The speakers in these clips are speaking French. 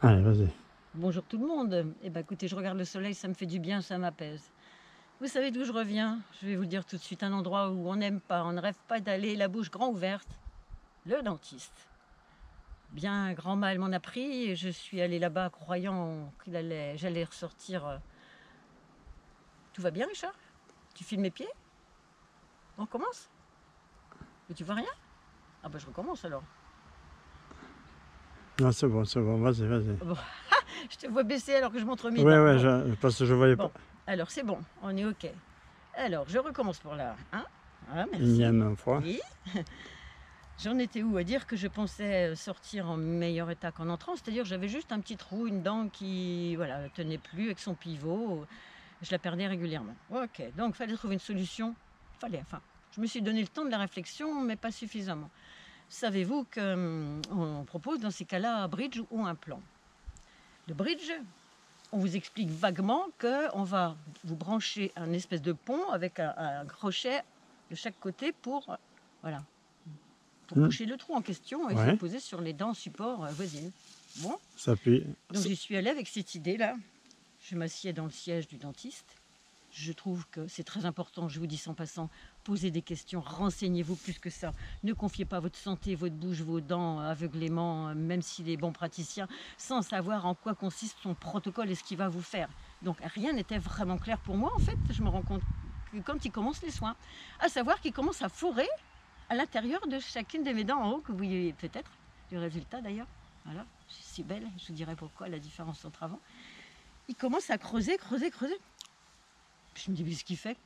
Allez, vas-y. Bonjour tout le monde. Eh ben écoutez, je regarde le soleil, ça me fait du bien, ça m'apaise. Vous savez d'où je reviens? Je vais vous le dire tout de suite, un endroit où on n'aime pas, on ne rêve pas d'aller, la bouche grand ouverte. Le dentiste. Bien grand mal m'en a pris et je suis allée là-bas croyant j'allais ressortir. Tout va bien, Richard? Tu filmes mes pieds? On commence? Mais tu vois rien? Ah ben je recommence alors. Non, c'est bon, vas-y, vas-y. Bon, je te vois baisser alors que je montre mes Ouais, dents. ouais, Bon, parce que je voyais pas. bon, alors c'est bon, on est ok. Alors je recommence pour la 1. Ah, Une merci. énième fois. Oui. J'en étais où? À dire que je pensais sortir en meilleur état qu'en entrant, c'est-à-dire j'avais juste un petit trou, une dent qui voilà, tenait plus avec son pivot, je la perdais régulièrement. Ok, donc il fallait trouver une solution, enfin, je me suis donné le temps de la réflexion, mais pas suffisamment. Savez-vous qu'on propose dans ces cas-là un bridge ou un plan? Le bridge, on vous explique vaguement qu'on va vous brancher un espèce de pont avec un crochet de chaque côté pour, voilà, pour boucher le trou en question et se Ouais, poser sur les dents support voisines. Bon, ça appuie. donc j'y suis allée avec cette idée-là. Je m'assieds dans le siège du dentiste. Je trouve que c'est très important, je vous dis sans passant, posez des questions, renseignez-vous plus que ça. Ne confiez pas votre santé, votre bouche, vos dents aveuglément, même s'il est bon praticien, sans savoir en quoi consiste son protocole et ce qu'il va vous faire. Donc rien n'était vraiment clair pour moi en fait, je me rends compte que quand il commence les soins, à savoir qu'il commence à fourrer à l'intérieur de chacune de mes dents en haut, que vous voyez peut-être, le résultat d'ailleurs. Voilà, je suis si belle, je vous dirai pourquoi la différence entre avant. Il commence à creuser. Je me dis, mais ce qu'il fait.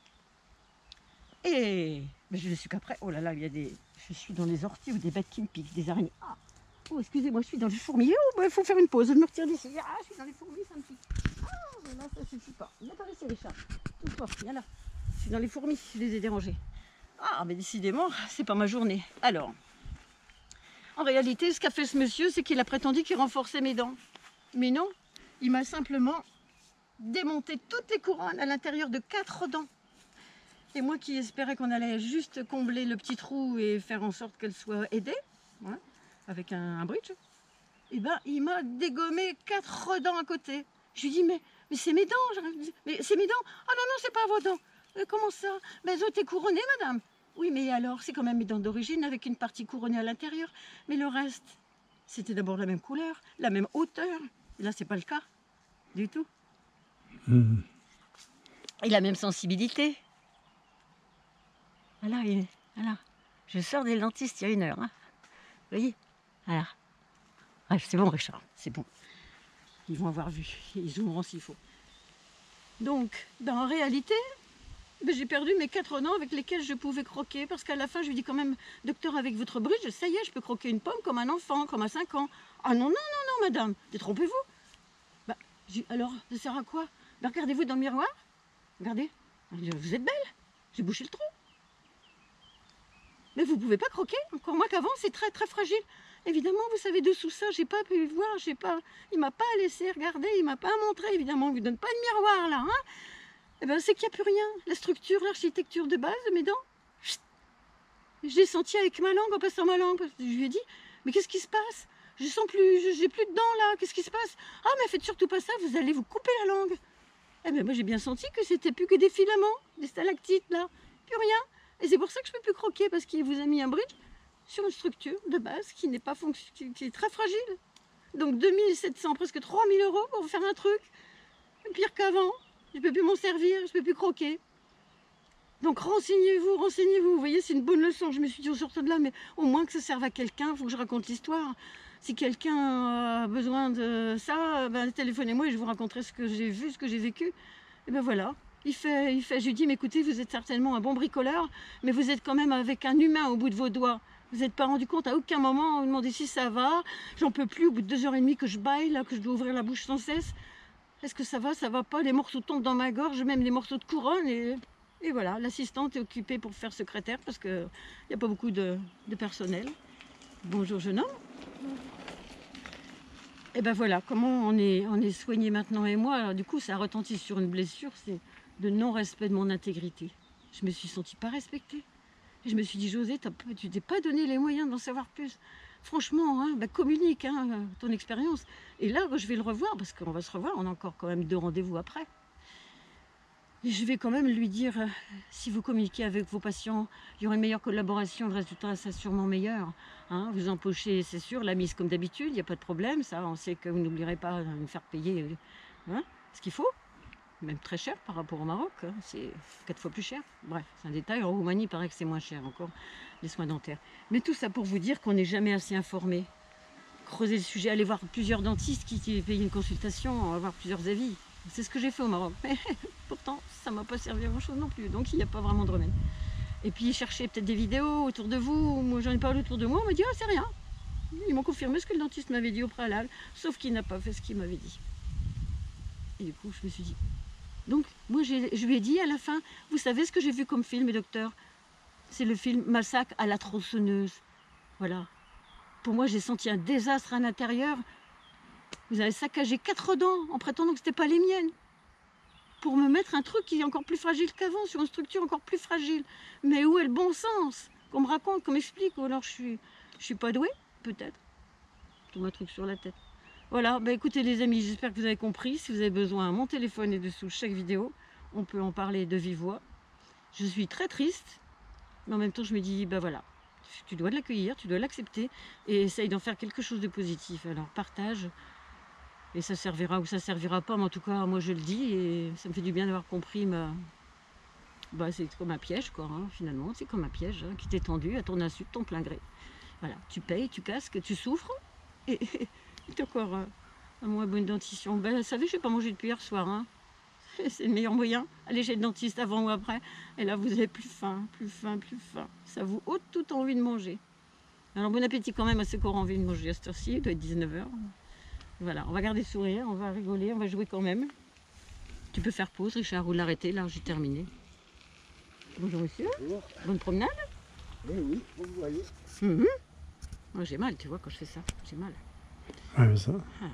Et mais je ne suis qu'après. Oh là là, je suis dans les orties ou des bêtes qui me piquent, des araignées. Ah, oh, excusez-moi, je suis dans les fourmis. Oh, bah, il faut faire une pause. Je me retire d'ici. Ah, je suis dans les fourmis, ça me pique. Ah, mais là, ça suffit pas. Viens par ici, Richard. Touche-toi, viens là. Je suis dans les fourmis, je les ai dérangées. Ah, mais décidément, c'est pas ma journée. Alors, en réalité, ce qu'a fait ce monsieur, c'est qu'il a prétendu qu'il renforçait mes dents. Mais non, il m'a simplement démonté toutes les couronnes à l'intérieur de 4 dents. Et moi qui espérais qu'on allait juste combler le petit trou et faire en sorte qu'elle soit aidée, voilà, avec un bridge, et ben il m'a dégommé 4 dents à côté. Je lui dis mais c'est mes dents, mais c'est mes dents. Ah non, c'est pas vos dents. Comment ça? Mais elles ont été couronnées, madame. Oui, mais alors, c'est quand même mes dents d'origine avec une partie couronnée à l'intérieur. Mais le reste, c'était d'abord la même couleur, la même hauteur. Et là, c'est pas le cas du tout. Et la même sensibilité. Voilà, voilà. Je sors des dentistes il y a 1 heure. Hein. Vous voyez? Voilà. Bref, c'est bon, Richard, c'est bon. Ils vont avoir vu. Ils zoomeront s'il faut. Donc, en réalité, j'ai perdu mes 4 dents avec lesquelles je pouvais croquer. Parce qu'à la fin, je lui dis quand même, docteur, avec votre bridge, ça y est, je peux croquer une pomme comme un enfant, comme à 5 ans. Ah non, madame, détrompez-vous. Bah, alors, ça sert à quoi? Bah, regardez-vous dans le miroir. Regardez. Vous êtes belle. J'ai bouché le trou. Mais vous ne pouvez pas croquer, encore moins qu'avant, c'est très très fragile. Évidemment, vous savez, dessous ça, j'ai pas pu voir, il m'a pas laissé regarder, il m'a pas montré, évidemment, il ne vous donne pas de miroir là, hein. Eh ben, c'est qu'il n'y a plus rien. La structure, l'architecture de base de mes dents, je l'ai senti avec ma langue, en passant ma langue. Je lui ai dit, mais qu'est-ce qui se passe? Je sens plus, j'ai plus de dents là, qu'est-ce qui se passe? Ah, mais faites surtout pas ça, vous allez vous couper la langue. Eh bien, moi j'ai bien senti que c'était plus que des filaments, des stalactites là, plus rien. Et c'est pour ça que je ne peux plus croquer, parce qu'il vous a mis un bridge sur une structure de base qui n'est pas qui est très fragile. Donc 2700, presque 3000 euros pour faire un truc. Pire qu'avant, je ne peux plus m'en servir, je ne peux plus croquer. Donc renseignez-vous, Vous voyez, c'est une bonne leçon. Je me suis dit, en sortant de là, mais au moins que ça serve à quelqu'un, il faut que je raconte l'histoire. Si quelqu'un a besoin de ça, ben, téléphonez-moi et je vous raconterai ce que j'ai vu, ce que j'ai vécu. Et ben voilà. Je lui dis, mais écoutez, vous êtes certainement un bon bricoleur, mais vous êtes quand même avec un humain au bout de vos doigts. Vous n'êtes pas rendu compte à aucun moment, vous demandez si ça va. J'en peux plus au bout de 2 h 30 que je baille, là, que je dois ouvrir la bouche sans cesse. Est-ce que ça va pas? Les morceaux tombent dans ma gorge, même les morceaux de couronne. Et voilà, l'assistante est occupée pour faire secrétaire parce qu'il n'y a pas beaucoup de personnel. Bonjour jeune homme. Et ben voilà, comment on est soigné maintenant et moi. Alors, du coup, ça retentit sur une blessure, c'est de non-respect de mon intégrité. Je me suis sentie pas respectée. Et je me suis dit, José, tu t'es pas donné les moyens d'en savoir plus. franchement, hein, bah, communique hein, ton expérience. Et là, je vais le revoir, parce qu'on va se revoir, on a encore quand même 2 rendez-vous après. Et je vais quand même lui dire, si vous communiquez avec vos patients, il y aura une meilleure collaboration, le résultat sera sûrement meilleur. Hein, vous empochez, c'est sûr, la mise comme d'habitude, il n'y a pas de problème, ça, on sait que vous n'oublierez pas de me faire payer hein, ce qu'il faut, même très cher par rapport au Maroc, hein, c'est 4 fois plus cher. Bref, c'est un détail, en Roumanie, il paraît que c'est moins cher encore, les soins dentaires. Mais tout ça pour vous dire qu'on n'est jamais assez informé. Creuser le sujet, aller voir plusieurs dentistes qui payent une consultation, avoir plusieurs avis. C'est ce que j'ai fait au Maroc, mais pourtant ça ne m'a pas servi à grand chose non plus, donc il n'y a pas vraiment de remède. Et puis chercher peut-être des vidéos autour de vous, moi j'en ai parlé autour de moi, on m'a dit ah c'est rien. Ils m'ont confirmé ce que le dentiste m'avait dit au préalable, sauf qu'il n'a pas fait ce qu'il m'avait dit. Et du coup je me suis dit, donc moi je lui ai dit à la fin, vous savez ce que j'ai vu comme film, docteur? C'est le film Massacre à la tronçonneuse. Voilà. Pour moi j'ai senti un désastre à l'intérieur. Vous avez saccagé 4 dents en prétendant que ce n'était pas les miennes. Pour me mettre un truc qui est encore plus fragile qu'avant, sur une structure encore plus fragile. Mais où est le bon sens? Qu'on me raconte, qu'on m'explique, ou alors je suis pas douée, peut-être. Tout mon truc sur la tête. Voilà, bah écoutez les amis, j'espère que vous avez compris. Si vous avez besoin, mon téléphone est dessous chaque vidéo. On peut en parler de vive voix. Je suis très triste, mais en même temps je me dis, bah voilà, tu dois l'accueillir, tu dois l'accepter, et essaye d'en faire quelque chose de positif. Alors partage. Et ça servira ou ça servira pas, mais en tout cas, moi je le dis, et ça me fait du bien d'avoir compris. Bah, c'est comme un piège, quoi, hein, finalement. C'est comme un piège hein, qui t'est tendu à ton insu, de ton plein gré. Voilà, tu payes, tu casques, tu souffres, et tu as encore un moins bonne dentition. Ben, vous savez, je n'ai pas mangé depuis hier soir. Hein. C'est le meilleur moyen. Allez chez le dentiste avant ou après. Et là, vous avez plus faim, plus faim, plus faim. Ça vous ôte toute envie de manger. Alors, bon appétit quand même à ceux qui auront envie de manger à cette heure-ci. Il doit être 19h. Voilà, on va garder le sourire, on va rigoler, on va jouer quand même. Tu peux faire pause, Richard, ou l'arrêter, là, j'ai terminé. Bonjour monsieur, bonjour. Bonne promenade. Oui, vous voyez. Moi j'ai mal, tu vois, quand je fais ça, j'ai mal. Ouais, mais ça. Ah, ouais.